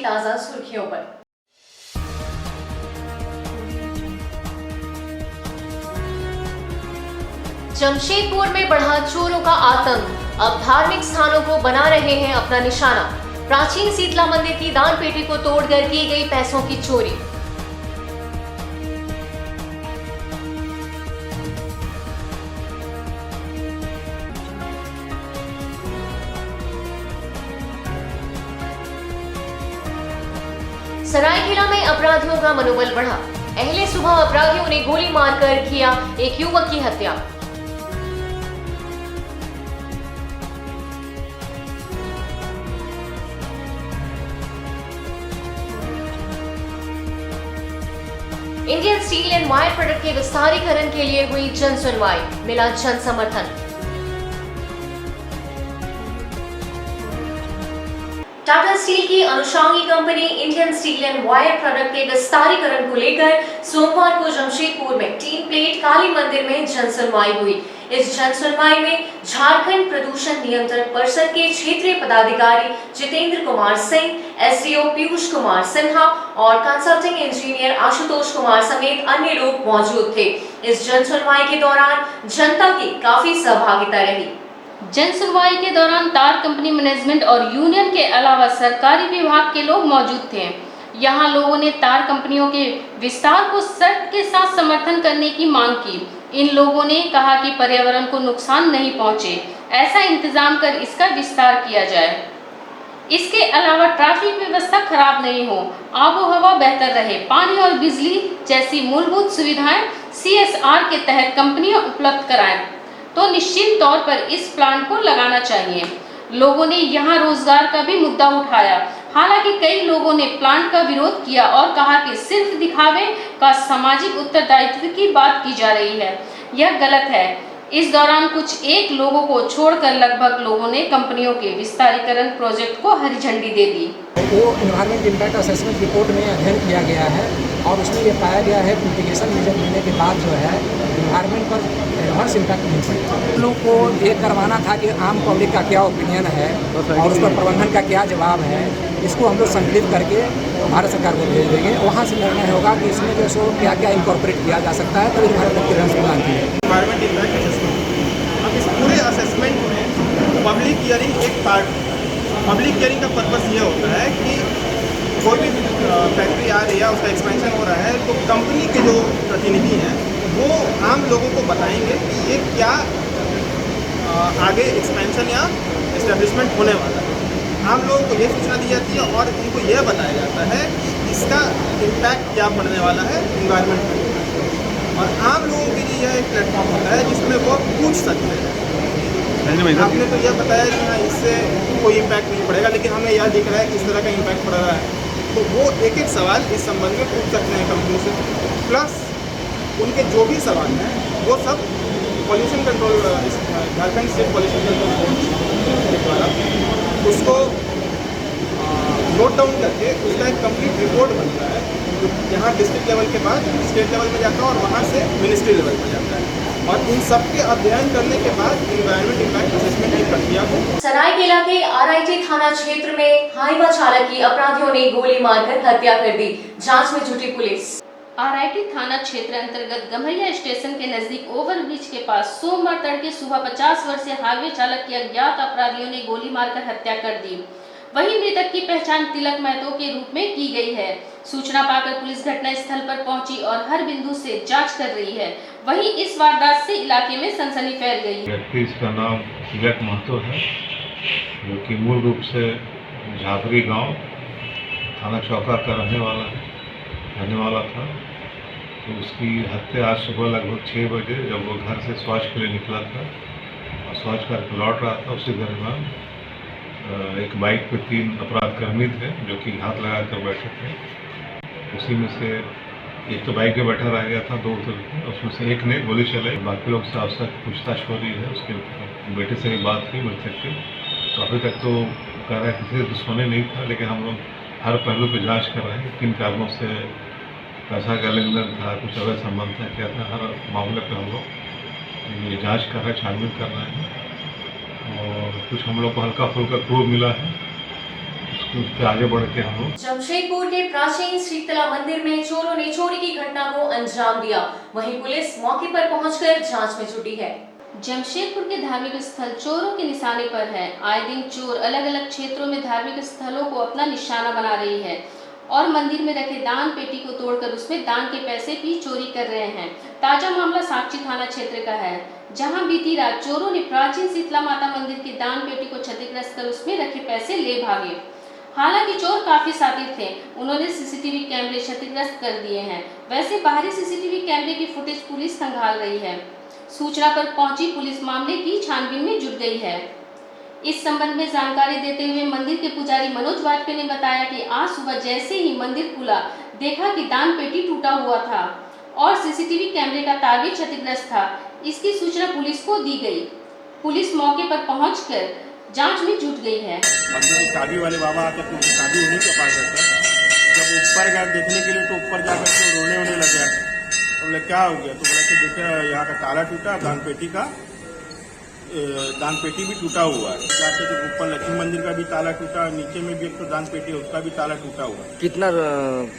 ताजा सुर्खियों पर। जमशेदपुर में बढ़ा चोरों का आतंक, अब धार्मिक स्थानों को बना रहे हैं अपना निशाना। प्राचीन शीतला मंदिर की दान पेटी को तोड़कर की गई पैसों की चोरी। सरायकेला में अपराधियों का मनोबल बढ़ा। अहले सुबह अपराधियों ने गोली मारकर किया एक युवक की हत्या। Indian Steel and Wire Product के विस्तारीकरण के लिए हुई जन सुनवाई, मिला जन समर्थन। टाटा स्टील की अनुषंगी company Indian Steel and Wire Product के विस्तारीकरण को लेकर सोमवार को जमशेदपुर में टीन प्लेट काली मंदिर में जन सुनवाई हुई। इस जन सुनवाई में झारखंड प्रदूषण नियंत्रण परिषद के क्षेत्रीय पदाधिकारी जितेंद्र कुमार सिंह, एसडीओ पीयूष कुमार सिन्हा और कंसल्टिंग इंजीनियर आशुतोष कुमार समेत अन्य लोग मौजूद थे। इस जन सुनवाई के दौरान जनता की काफी सहभागिता रही। जन सुनवाई के दौरान तार कंपनी मैनेजमेंट और यूनियन के अलावा सरकारी विभाग के लोग मौजूद थे। यहां लोगों ने तार कंपनियों के विस्तार को शर्त के साथ समर्थन करने की मांग की। इन लोगों ने कहा कि पर्यावरण को नुकसान नहीं पहुंचे, ऐसा इंतजाम कर इसका विस्तार किया जाए। इसके अलावा ट्रैफिक व्यवस्था खराब नहीं हो, आबो हवा बेहतर रहे, पानी और बिजली जैसी मूलभूत सुविधाएं CSR के तहत कंपनियां उपलब्ध कराएं तो निश्चित तौर पर इस प्लांट को लगाना चाहिए। लोगों ने यहां रोजगार का भी मुद्दा उठाया। हालांकि कई लोगों ने प्लांट का विरोध किया और कहा कि सिर्फ दिखावे का सामाजिक उत्तरदायित्व की बात की जा रही है, यह गलत है। इस दौरान कुछ एक लोगों को छोड़कर लगभग लोगों ने कंपनियों के विस्तारीकरण प्रोजेक्ट को हरी झंडी दे दी। वो एनवायरमेंट इम्पैक्ट असेसमेंट रिपोर्ट में अध्ययन किया गया है और उसमें ये पाया गया है कि मिटिगेशन मेजर लेने के बाद जो है एनवायरमेंट पर एडवर्स इम्पैक्ट नहीं पड़ता। लोगों को ये करवाना था कि आम पब्लिक का क्या ओपिनियन है और उस पर प्रबंधन का क्या जवाब है, इसको हम लोग संकलित करके भारत सरकार को भेज देंगे। वहाँ से निर्णय होगा कि इसमें जो सो क्या क्या इंकॉर्पोरेट किया जा सकता है, तभी एनवायरमेंट क्लियरेंस मिलती है। एनवायरमेंट इम्पैक्ट असेसमेंट, अब इस पूरे असेसमेंट में पब्लिक हियरिंग एक पार्ट। पब्लिक हियरिंग का पर्पस ये होता है कि कोई भी फैक्ट्री आ रही है, उसका एक्सपेंशन हो रहा है, तो कंपनी के जो प्रतिनिधि हैं वो आम लोगों को बताएंगे कि ये क्या आगे एक्सपेंशन या इस्टेब्लिशमेंट होने वाला है। आम लोगों को ये सूचना दी जाती है और इनको यह बताया जाता है कि इसका इम्पैक्ट क्या पड़ने वाला है इन्वायरमेंट पर। और आम लोगों के लिए यह एक प्लेटफॉर्म होता है जिसमें वो पूछ सकते हैं। आपने तो यह बताया कि हाँ इससे कोई इम्पैक्ट नहीं पड़ेगा, लेकिन हमें यह दिख रहा है कि इस तरह का इम्पैक्ट पड़ रहा है, तो वो एक एक सवाल इस संबंध में पूछ सकते हैं कंपनी से। प्लस उनके जो भी सवाल हैं वो सब pollution control Jharkhand state pollution control board के द्वारा उसको नोट डाउन करके उसका एक कंप्लीट रिपोर्ट बनता है, जो यहाँ डिस्ट्रिक्ट लेवल के बाद स्टेट लेवल में जाता है और वहाँ से मिनिस्ट्री लेवल में जाता है। और इन सब के अध्ययन करने के बाद एनवायरमेंट इम्पैक्ट असेसमेंट की प्रक्रिया को सरायकेला के RIT थाना क्षेत्र में हाईवा चालक की अपराधियों ने गोली मारकर हत्या कर दी। जांच में जुटी पुलिस। RIT थाना क्षेत्र अंतर्गत गम्हरिया स्टेशन के नजदीक ओवरब्रिज के पास सोमवार तड़के सुबह 50 वर्षीय हाईवे चालक की अज्ञात अपराधियों ने गोली मारकर हत्या कर दी। वहीं मृतक की पहचान तिलक महतो के रूप में की गई है। सूचना पाकर पुलिस घटना स्थल पर पहुंची और हर बिंदु से जांच कर रही है। वहीं इस वारदात से इलाके में सनसनी फैल गई है। व्यक्ति इसका नाम तिलक महतो है, जो कि मूल रूप से झापरी गांव थाना चौका का रहने वाला था। तो उसकी हत्या आज सुबह लगभग 6 बजे जब वो घर से शौच के लिए निकला था और शौच करके लौट रहा था, उसी दरमियान एक बाइक पे 3 अपराधकर्मी थे जो कि हाथ लगा कर बैठे थे। उसी में से एक तो बाइक पे बैठा रह गया था, 2 उतर के उसमें से एक ने गोली चलाई। बाकी लोग से आज तक पूछताछ हो रही है। उसके बेटे से भी बात की मृतक की, तो अभी तक तो कह रहा है किसी से दुश्मनी नहीं था, लेकिन हम लोग हर पहलू पर जाँच कर रहे हैं। किन कारणों से पैसा का लेन देन था, कुछ अवैध संबंध था, क्या था, हर मामले पर हम लोग ये जाँच कर रहे हैं, छानबीन कर रहे हैं। और कुछ हम लोग को हल्का फुल्का क्लू मिला है, उसको तो उस पर आगे बढ़ के हम लोग जमशेदपुर के प्राचीन शीतला मंदिर में चोरों ने चोरी की घटना को अंजाम दिया। वहीं पुलिस मौके पर पहुंचकर जांच में जुटी है। जमशेदपुर के धार्मिक स्थल चोरों के निशाने पर है। आए दिन चोर अलग अलग क्षेत्रों में धार्मिक स्थलों को अपना निशाना बना रही है और मंदिर में रखे दान पेटी को तोड़कर उसमें दान के पैसे भी चोरी कर रहे हैं। ताजा मामला साक्षी थाना क्षेत्र का है, जहां बीती रात चोरों ने प्राचीन शीतला माता मंदिर की दान पेटी को क्षतिग्रस्त कर उसमें रखे पैसे ले भागे। हालांकि चोर काफी शातिर थे, उन्होंने सीसीटीवी कैमरे क्षतिग्रस्त कर दिए हैं। वैसे बाहरी सीसीटीवी कैमरे की फुटेज पुलिस खंगाल रही है। सूचना पर पहुंची पुलिस मामले की छानबीन में जुट गई है। इस संबंध में जानकारी देते हुए मंदिर के पुजारी मनोज वाजपेयी ने बताया कि आज सुबह जैसे ही मंदिर खुला, देखा कि दान पेटी टूटा हुआ था और सीसीटीवी कैमरे का तार भी क्षतिग्रस्त था। इसकी सूचना पुलिस को दी गई। पुलिस मौके पर पहुंचकर जांच में जुट गई है। मंदिर की चाबी वाले बाबा आते थे, उनकी चाबी उन्हीं के पास रहता है। जब ऊपर गए देखने के लिए तो ऊपर जाकर के रोने वोने लगे। तो बोले क्या हो गया? तो बोले कि देखिए यहाँ का ताला टूटा, दान पेटी भी टूटा हुआ है। जाके तो ऊपर लक्ष्मी मंदिर का भी ताला टूटा, नीचे में भी एक तो दान पेटी है उसका भी ताला टूटा हुआ है। कितना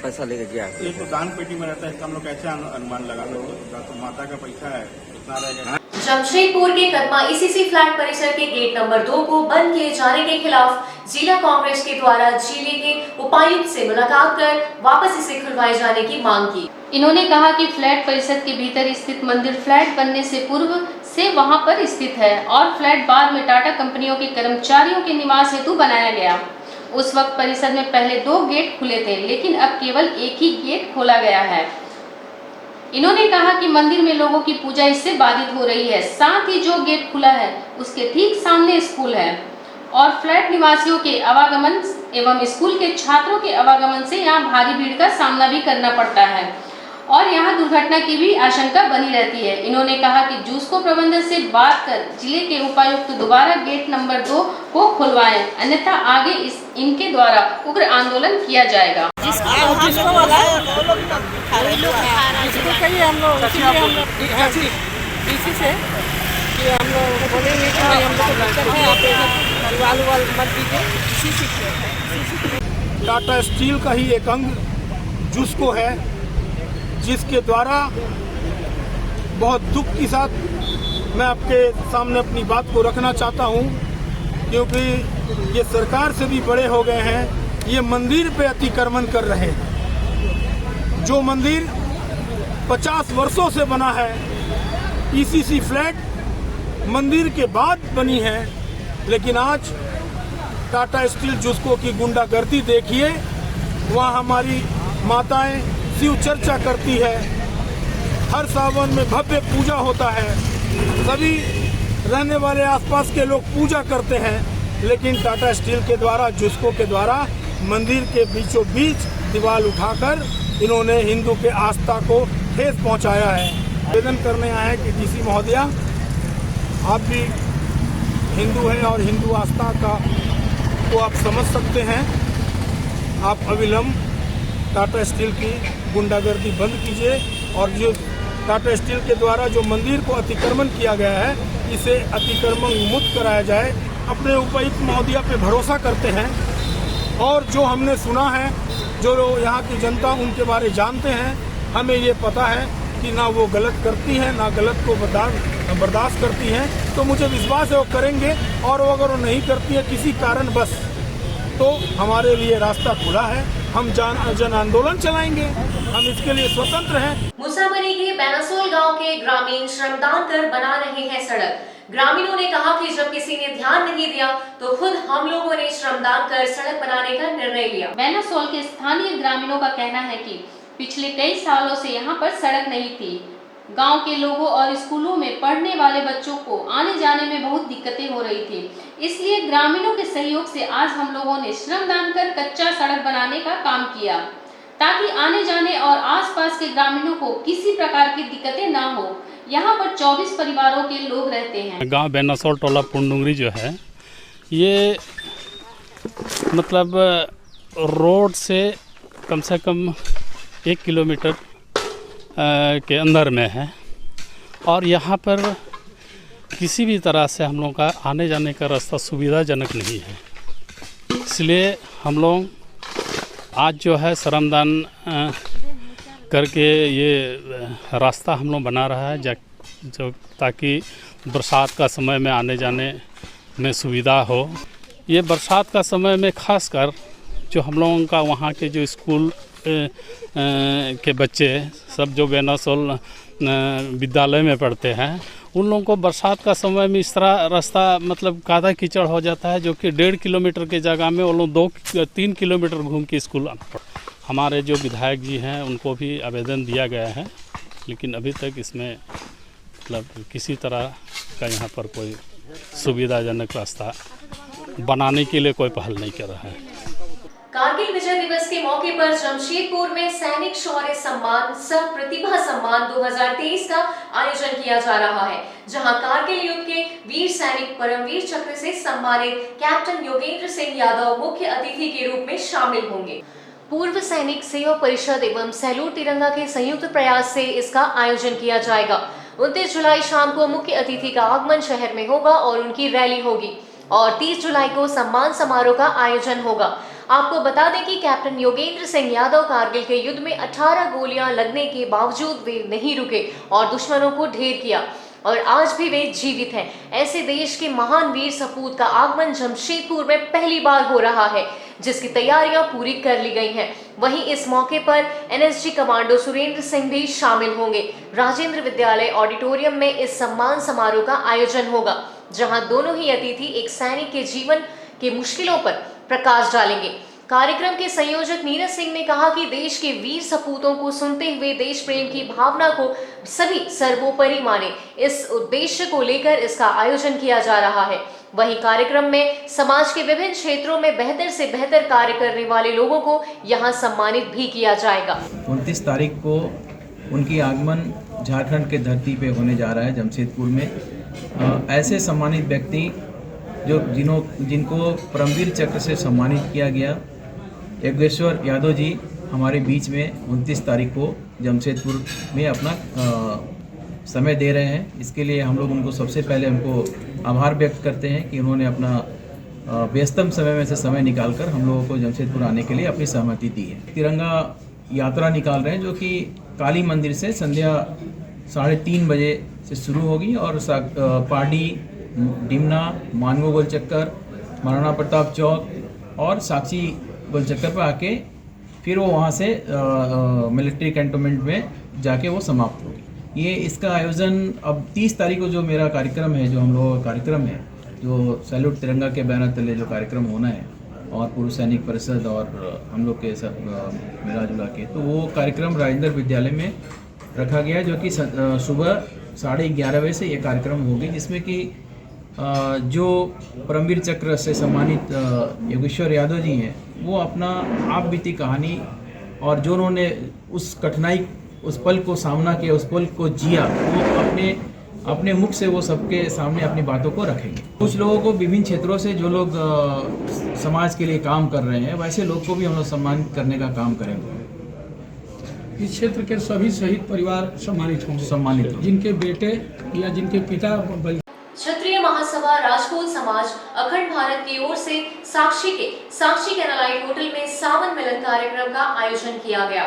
पैसा लेके गया? ये तो दान पेटी में रहता है, हम लोग कैसे अनुमान लगा सकते? तो माता का पैसा है कितना रहेगा। जमशेदपुर के कदमा ईसीसी फ्लैट परिसर के गेट नंबर 2 को बंद किए जाने के खिलाफ जिला कांग्रेस के द्वारा जिले के उपायुक्त से मुलाकात कर वापस इसे खुलवाए जाने की मांग की। इन्होंने कहा कि फ्लैट परिसर के भीतर स्थित मंदिर फ्लैट बनने से पूर्व से वहां पर स्थित है और फ्लैट बाद में टाटा कंपनियों के कर्मचारियों के निवास हेतु बनाया गया। उस वक्त परिसर में पहले 2 गेट खुले थे, लेकिन अब केवल एक ही गेट खोला गया है। इन्होंने कहा कि मंदिर में लोगों की पूजा इससे बाधित हो रही है। साथ ही जो गेट खुला है उसके ठीक सामने स्कूल है और फ्लैट निवासियों के आवागमन एवं स्कूल के छात्रों के आवागमन से यहाँ भारी भीड़ का सामना भी करना पड़ता है और यहाँ दुर्घटना की भी आशंका बनी रहती है। इन्होंने कहा कि जूस्को प्रबंधन से बात कर जिले के उपायुक्त दोबारा गेट नंबर 2 को खुलवाएं, अन्यथा आगे इनके द्वारा उग्र आंदोलन किया जाएगा। टाटा स्टील का ही एक अंग जूस्को है, जिसके द्वारा बहुत दुख के साथ मैं आपके सामने अपनी बात को रखना चाहता हूं, क्योंकि ये सरकार से भी बड़े हो गए हैं। ये मंदिर पे अतिक्रमण कर रहे हैं। जो मंदिर 50 वर्षों से बना है, ईसीसी फ्लैट मंदिर के बाद बनी है, लेकिन आज टाटा स्टील जूस्को की गुंडागर्दी देखिए। वहाँ हमारी माताएं शिव चर्चा करती है, हर सावन में भव्य पूजा होता है, सभी रहने वाले आसपास के लोग पूजा करते हैं, लेकिन टाटा स्टील के द्वारा जूस्को के द्वारा मंदिर के बीचों बीच दीवार उठाकर इन्होंने हिंदू के आस्था को ठेस पहुंचाया है। आवेदन करने आए हैं कि डीसी महोदया, आप भी हिंदू हैं और हिंदू आस्था को आप समझ सकते हैं। आप अविलंब टाटा स्टील की गुंडागर्दी बंद कीजिए और जो टाटा स्टील के द्वारा जो मंदिर को अतिक्रमण किया गया है, इसे अतिक्रमण मुक्त कराया जाए। अपने उपायुक्त महोदया पे भरोसा करते हैं और जो हमने सुना है, जो यहाँ की जनता उनके बारे जानते हैं, हमें ये पता है कि ना वो गलत करती है, ना गलत को बर्दाश्त करती हैं। तो मुझे विश्वास है वो करेंगे, और वो अगर वो नहीं करती है किसी कारण बस, तो हमारे लिए रास्ता खुला है। हम जन आंदोलन चलाएंगे, हम इसके लिए स्वतंत्र हैं। मुसाबरी के बेनासोल गांव के ग्रामीण श्रमदान कर बना रहे हैं सड़क। ग्रामीणों ने कहा कि जब किसी ने ध्यान नहीं दिया तो खुद हम लोगों ने श्रमदान कर सड़क बनाने का निर्णय लिया। बेनासोल के स्थानीय ग्रामीणों का कहना है कि पिछले कई सालों से यहाँ पर सड़क नहीं थी। गांव के लोगों और स्कूलों में पढ़ने वाले बच्चों को आने जाने में बहुत दिक्कतें हो रही थी। इसलिए ग्रामीणों के सहयोग से आज हम लोगों ने श्रमदान कर कच्चा सड़क बनाने का काम किया, ताकि आने जाने और आसपास के ग्रामीणों को किसी प्रकार की दिक्कतें ना हो। यहाँ पर 24 परिवारों के लोग रहते हैं। गांव बेनासोल टोला पुंडुंगरी जो है, ये मतलब रोड से कम 1 किलोमीटर के अंदर में है और यहाँ पर किसी भी तरह से हम लोग का आने जाने का रास्ता सुविधाजनक नहीं है। इसलिए हम लोग आज जो है श्रमदान करके ये रास्ता हम लोग बना रहा है जो ताकि बरसात का समय में आने जाने में सुविधा हो। ये बरसात का समय में खासकर जो हम लोगों का वहाँ के जो स्कूल के बच्चे सब जो बेनासोल विद्यालय में पढ़ते हैं उन लोगों को बरसात का समय में इस तरह रास्ता मतलब कादा कीचड़ हो जाता है जो कि 1.5 किलोमीटर के जगह में वो लोग 2-3 किलोमीटर घूम के स्कूल आना पड़ता। हमारे जो विधायक जी हैं उनको भी आवेदन दिया गया है, लेकिन अभी तक इसमें मतलब किसी तरह का यहाँ पर कोई सुविधाजनक रास्ता बनाने के लिए कोई पहल नहीं कर रहा है। कारगिल विजय दिवस के मौके पर जमशेदपुर में सैनिक शौर्य सम्मान सह प्रतिभा सम्मान 2023 का आयोजन किया जा रहा है, जहां कारगिल युद्ध के वीर सैनिक परमवीर चक्र से सम्मानित कैप्टन योगेंद्र सिंह यादव मुख्य अतिथि के रूप में शामिल होंगे। पूर्व सैनिक सेवा परिषद एवं सैल्यूट तिरंगा के संयुक्त प्रयास से इसका आयोजन किया जाएगा। 29 जुलाई शाम को मुख्य अतिथि का आगमन शहर में होगा और उनकी रैली होगी और 30 जुलाई को सम्मान समारोह का आयोजन होगा। आपको बता दें कि कैप्टन योगेंद्र सिंह यादव कारगिल के युद्ध में 18 गोलियां लगने के बावजूद वे नहीं रुके और दुश्मनों को ढेर किया और आज भी वे जीवित हैं। ऐसे देश के महान वीर सपूत का आगमन जमशेदपुर में पहली बार हो रहा है, जिसकी तैयारियां पूरी कर ली गई हैं। वहीं इस मौके पर एनएसजी कमांडो सुरेंद्र सिंह भी शामिल होंगे। राजेंद्र विद्यालय ऑडिटोरियम में इस सम्मान समारोह का आयोजन होगा, जहां दोनों ही अतिथि एक सैनिक के जीवन के मुश्किलों पर प्रकाश डालेंगे। कार्यक्रम के संयोजक नीरज सिंह ने कहा कि देश के वीर सपूतों को सुनते हुए देश प्रेम की भावना को सभी सर्वोपरि माने, इस उद्देश्य को लेकर इसका आयोजन किया जा रहा है। वहीं कार्यक्रम में समाज के विभिन्न क्षेत्रों में बेहतर से बेहतर कार्य करने वाले लोगों को यहां सम्मानित भी किया जाएगा। 29 तारीख को उनकी आगमन झारखंड के धरती पे होने जा रहा है जमशेदपुर में। ऐसे सम्मानित व्यक्ति जिनको परमवीर चक्र से सम्मानित किया गया, योगेश्वर यादव जी हमारे बीच में 29 तारीख को जमशेदपुर में अपना समय दे रहे हैं। इसके लिए हम लोग उनको सबसे पहले उनको आभार व्यक्त करते हैं कि उन्होंने अपना व्यस्तम समय में से समय निकालकर हम लोगों को जमशेदपुर आने के लिए अपनी सहमति दी है। तिरंगा यात्रा निकाल रहे हैं जो कि काली मंदिर से संध्या 3:30 बजे से शुरू होगी और पार्टी, डिमना, मानगो गोल चक्कर, महाराणा प्रताप चौक और साक्षी गोल चक्कर पर आके फिर वो वहाँ से मिलिट्री कैंटोनमेंट में जाके वो समाप्त होगी। ये इसका आयोजन अब 30 तारीख को जो मेरा कार्यक्रम है, जो हम लोगों का कार्यक्रम है, जो सैल्यूट तिरंगा के बैनर तले जो कार्यक्रम होना है और पूर्व सैनिक परिषद और हम लोग के सब मिला जुला के, तो वो कार्यक्रम राजेंद्र विद्यालय में रखा गया, जो कि सुबह 11:30 बजे से ये कार्यक्रम होगी, जिसमें कि जो परमवीर चक्र से सम्मानित योगेश्वर यादव जी हैं, वो अपना आप बीती कहानी और जो उन्होंने उस कठिनाई, उस पल को सामना किया, उस पल को जिया, वो अपने मुख से वो सबके सामने अपनी बातों को रखेंगे। कुछ लोगों को विभिन्न क्षेत्रों से जो लोग समाज के लिए काम कर रहे हैं, वैसे लोग को भी हम लोग सम्मानित करने का काम करेंगे। इस क्षेत्र के सभी शहीद परिवार सम्मानित होंगे, जिनके बेटे या जिनके पिता। क्षत्रिय महासभा राजपूत समाज अखंड भारत की ओर से साक्षी कैनालाइट होटल में सावन मिलन कार्यक्रम का आयोजन किया गया।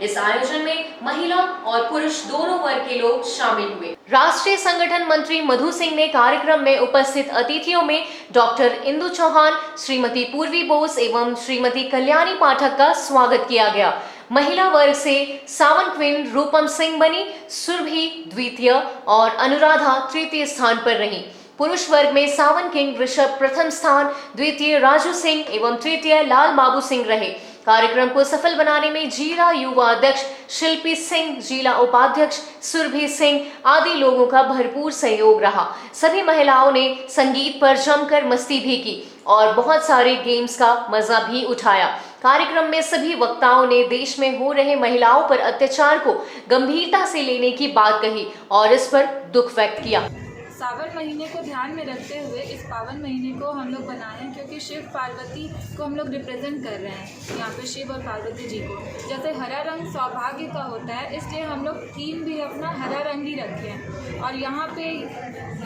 इस आयोजन में महिला और पुरुष दोनों वर्ग के लोग शामिल हुए। राष्ट्रीय संगठन मंत्री मधु सिंह ने कार्यक्रम में उपस्थित अतिथियों में डॉक्टर इंदु चौहान, श्रीमती पूर्वी बोस एवं श्रीमती कल्याणी पाठक का स्वागत किया गया। महिला वर्ग से सावन क्वीन रूपम सिंह बनी, सुरभि द्वितीय और अनुराधा तृतीय स्थान पर रही। पुरुष वर्ग में सावन किंग ऋषभ प्रथम स्थान, द्वितीय राजू सिंह एवं तृतीय लाल बाबू सिंह रहे। कार्यक्रम को सफल बनाने में जिला युवा अध्यक्ष शिल्पी सिंह, जिला उपाध्यक्ष सुरभि सिंह आदि लोगों का भरपूर सहयोग रहा। सभी महिलाओं ने संगीत पर जमकर मस्ती भी की और बहुत सारे गेम्स का मजा भी उठाया। कार्यक्रम में सभी वक्ताओं ने देश में हो रहे महिलाओं पर अत्याचार को गंभीरता से लेने की बात कही और इस पर दुख व्यक्त किया। सावन महीने को ध्यान में रखते हुए इस पावन महीने को हम लोग बनाए हैं, क्योंकि शिव पार्वती को हम लोग रिप्रेजेंट कर रहे हैं यहाँ पे, शिव और पार्वती जी को। जैसे हरा रंग सौभाग्य का होता है, इसलिए हम लोग थीम भी अपना हरा रंग ही रखे हैं। और यहाँ पे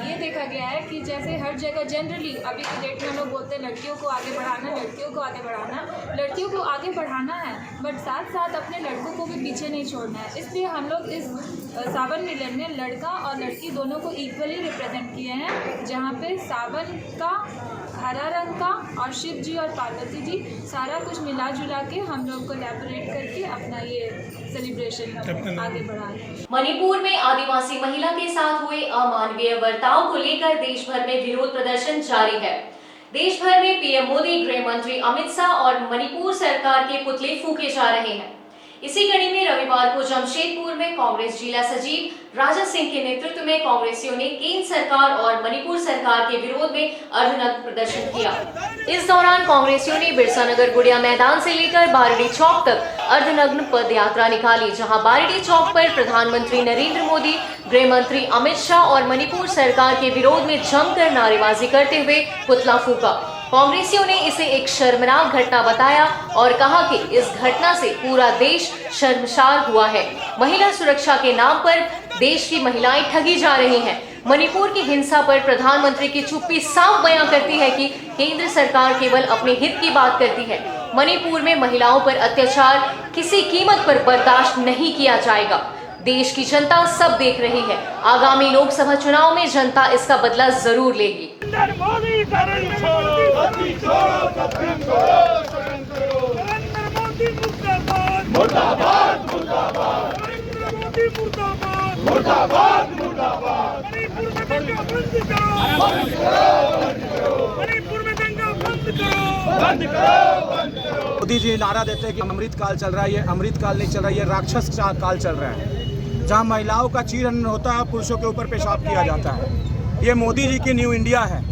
ये देखा गया है कि जैसे हर जगह जनरली अभी के डेट में हम लोग बोलते हैं लड़कियों को आगे बढ़ाना, लड़कियों को आगे बढ़ाना, लड़कियों को आगे बढ़ाना है, बट साथ साथ अपने लड़कों को भी पीछे नहीं छोड़ना है। इसलिए हम लोग इस सावन मिलन में लड़का और लड़की दोनों को इक्वली रिप्रेजेंट किए हैं, जहाँ पे सावन का, हरा रंग का और शिव जी और पार्वती जी सारा कुछ मिला जुला के हम लोग कोलैबोरेट करके अपना ये सेलिब्रेशन आगे बढ़ा रहे हैं। मणिपुर में आदिवासी महिला के साथ हुए अमानवीय बर्ताव को लेकर देश भर में विरोध प्रदर्शन जारी है। देश भर में पीएम मोदी, गृह मंत्री अमित शाह और मणिपुर सरकार के पुतले फूके जा रहे हैं। इसी कड़ी में रविवार को जमशेदपुर में कांग्रेस जिला सचिव राजा सिंह के नेतृत्व में कांग्रेसियों ने केंद्र सरकार और मणिपुर सरकार के विरोध में अर्धनग्न प्रदर्शन किया। इस दौरान कांग्रेसियों ने बिरसा नगर गुड़िया मैदान से लेकर बारडी चौक तक अर्धनग्न पद यात्रा निकाली, जहां बारडी चौक पर प्रधानमंत्री नरेंद्र मोदी, गृह मंत्री अमित शाह और मणिपुर सरकार के विरोध में जमकर नारेबाजी करते हुए पुतला फूका। कांग्रेसियों ने इसे एक शर्मनाक घटना बताया और कहा कि इस घटना से पूरा देश शर्मसार हुआ है। महिला सुरक्षा के नाम पर देश की महिलाएं ठगी जा रही हैं। मणिपुर की हिंसा पर प्रधानमंत्री की चुप्पी साफ बयां करती है कि केंद्र सरकार केवल अपने हित की बात करती है। मणिपुर में महिलाओं पर अत्याचार किसी कीमत पर बर्दाश्त नहीं किया जाएगा। देश की जनता सब देख रही है। आगामी लोकसभा चुनाव में जनता इसका बदला जरूर लेगी। मोदी जी नारा देते हैं कि अमृत काल चल रहा है। ये अमृत काल नहीं चल रहा है, ये राक्षस काल चल रहा है, जहां महिलाओं का चीरहरण होता है, पुरुषों के ऊपर पेशाब किया जाता है। ये मोदी जी की न्यू इंडिया है।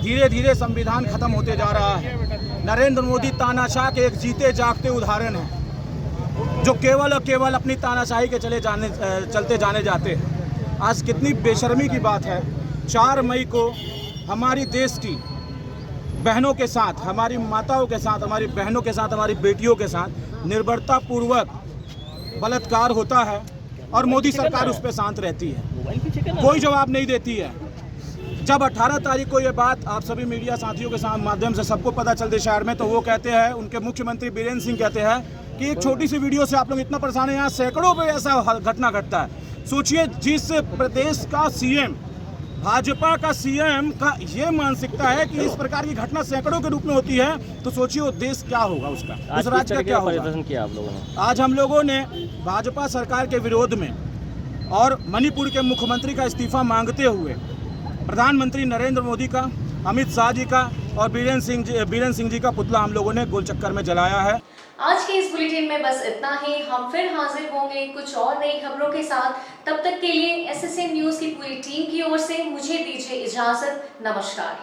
धीरे धीरे संविधान खत्म होते जा रहा है। नरेंद्र मोदी तानाशाह के एक जीते जागते उदाहरण है, जो केवल और केवल अपनी तानाशाही के चलते जाने जाते हैं। आज कितनी बेशर्मी की बात है, 4 मई को हमारी देश की बहनों के साथ, हमारी माताओं के साथ, हमारी बहनों के साथ, हमारी बेटियों के साथ निर्भरतापूर्वक बलात्कार होता है और मोदी सरकार उस पर शांत रहती है, कोई जवाब नहीं देती है। जब 18 तारीख को ये बात आप सभी मीडिया साथियों के साथ माध्यम से सबको पता चलती शहर में, तो वो कहते हैं, उनके मुख्यमंत्री बीरेंद्र सिंह कहते हैं कि एक छोटी सी वीडियो से आप लोग इतना परेशान हैं, यहाँ सैकड़ों पे ऐसा घटना घटता है। सोचिए, जिस प्रदेश का सीएम, भाजपा का सीएम का ये मानसिकता है कि इस प्रकार की घटना सैकड़ों के रूप में होती है, तो सोचिए वो देश क्या होगा, उसका उस राज्य का क्या होगा। किया आप लोगों ने? आज हम लोगों ने भाजपा सरकार के विरोध में और मणिपुर के मुख्यमंत्री का इस्तीफा मांगते हुए प्रधानमंत्री नरेंद्र मोदी का, अमित शाह जी का और बीरेंद्र सिंह जी का पुतला हम लोगों ने गोल चक्कर में जलाया है। आज के इस बुलेटिन में बस इतना ही। हम फिर हाजिर होंगे कुछ और नई खबरों के साथ। तब तक के लिए एसएसएन न्यूज की पूरी टीम की ओर से मुझे दीजिए इजाजत। नमस्कार।